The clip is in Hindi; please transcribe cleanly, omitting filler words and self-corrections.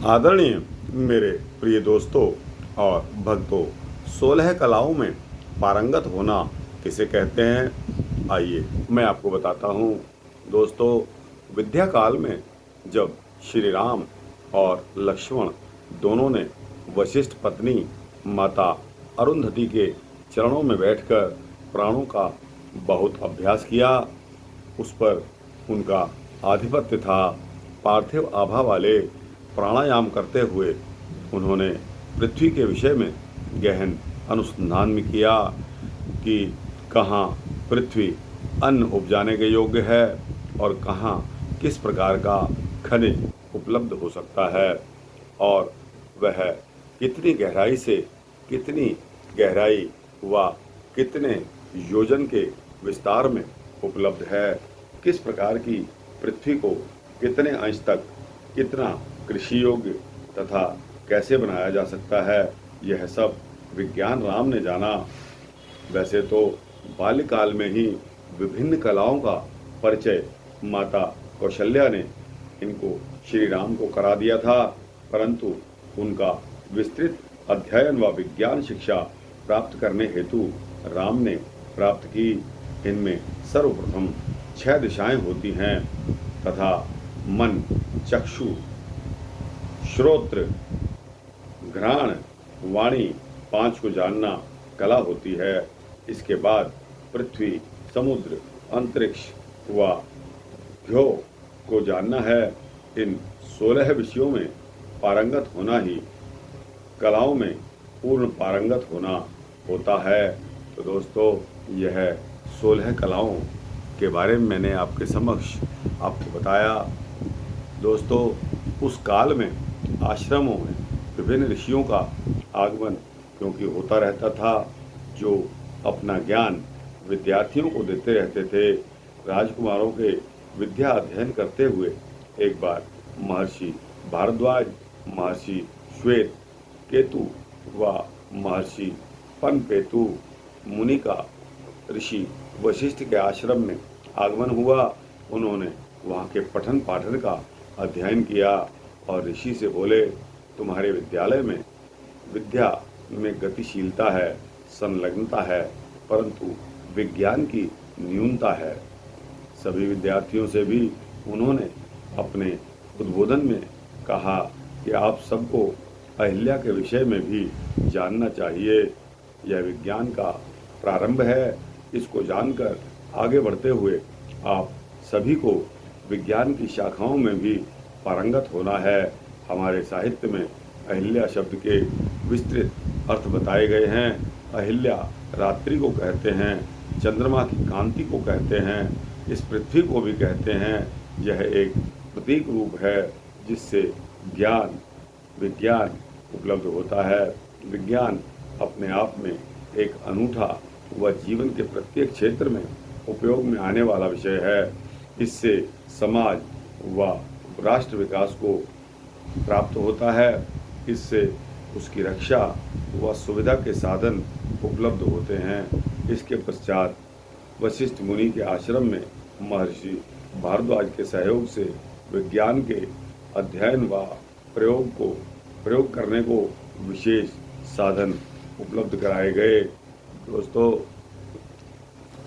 आदरणीय मेरे प्रिय दोस्तों और भक्तों, 16 कलाओं में पारंगत होना किसे कहते हैं, आइए मैं आपको बताता हूँ। दोस्तों, विद्या काल में जब श्री राम और लक्ष्मण दोनों ने वशिष्ठ पत्नी माता अरुंधति के चरणों में बैठकर प्राणों का बहुत अभ्यास किया, उस पर उनका आधिपत्य था। पार्थिव आभा वाले प्राणायाम करते हुए उन्होंने पृथ्वी के विषय में गहन अनुसंधान भी किया कि कहाँ पृथ्वी अन्न उपजाने के योग्य है और कहाँ किस प्रकार का खनिज उपलब्ध हो सकता है और वह कितनी गहराई से कितनी गहराई व कितने योजन के विस्तार में उपलब्ध है, किस प्रकार की पृथ्वी को कितने अंश तक कितना कृषि योग्य तथा कैसे बनाया जा सकता है, यह सब विज्ञान राम ने जाना। वैसे तो बाल्यकाल में ही विभिन्न कलाओं का परिचय माता कौशल्या ने इनको श्री राम को करा दिया था, परंतु उनका विस्तृत अध्ययन व विज्ञान शिक्षा प्राप्त करने हेतु राम ने प्राप्त की। इनमें सर्वप्रथम 6 दिशाएं होती हैं तथा मन, चक्षु, श्रोत्र, घ्राण, वाणी 5 को जानना कला होती है। इसके बाद पृथ्वी, समुद्र, अंतरिक्ष व भ्यो को जानना है। इन 16 विषयों में पारंगत होना ही कलाओं में पूर्ण पारंगत होना होता है। तो दोस्तों, यह 16 कलाओं के बारे में मैंने आपके समक्ष आपको बताया। दोस्तों, उस काल में आश्रमों में विभिन्न ऋषियों का आगमन क्योंकि होता रहता था, जो अपना ज्ञान विद्यार्थियों को देते रहते थे। राजकुमारों के विद्या अध्ययन करते हुए एक बार महर्षि भारद्वाज, महर्षि श्वेत केतु व महर्षि पनपेतु मुनि का ऋषि वशिष्ठ के आश्रम में आगमन हुआ। उन्होंने वहाँ के पठन पाठन का अध्ययन किया और ऋषि से बोले, तुम्हारे विद्यालय में विद्या में गतिशीलता है, संलग्नता है, परंतु विज्ञान की न्यूनता है। सभी विद्यार्थियों से भी उन्होंने अपने उद्बोधन में कहा कि आप सबको अहिल्या के विषय में भी जानना चाहिए। यह विज्ञान का प्रारंभ है। इसको जानकर आगे बढ़ते हुए आप सभी को विज्ञान की शाखाओं में भी पारंगत होना है। हमारे साहित्य में अहिल्या शब्द के विस्तृत अर्थ बताए गए हैं। अहिल्या रात्रि को कहते हैं, चंद्रमा की कांति को कहते हैं, इस पृथ्वी को भी कहते हैं। यह एक प्रतीक रूप है जिससे ज्ञान विज्ञान उपलब्ध होता है। विज्ञान अपने आप में एक अनूठा व जीवन के प्रत्येक क्षेत्र में उपयोग में आने वाला विषय है। इससे समाज व राष्ट्र विकास को प्राप्त होता है। इससे उसकी रक्षा व सुविधा के साधन उपलब्ध होते हैं। इसके पश्चात वशिष्ठ मुनि के आश्रम में महर्षि भारद्वाज के सहयोग से विज्ञान के अध्ययन व प्रयोग करने को विशेष साधन उपलब्ध कराए गए। दोस्तों,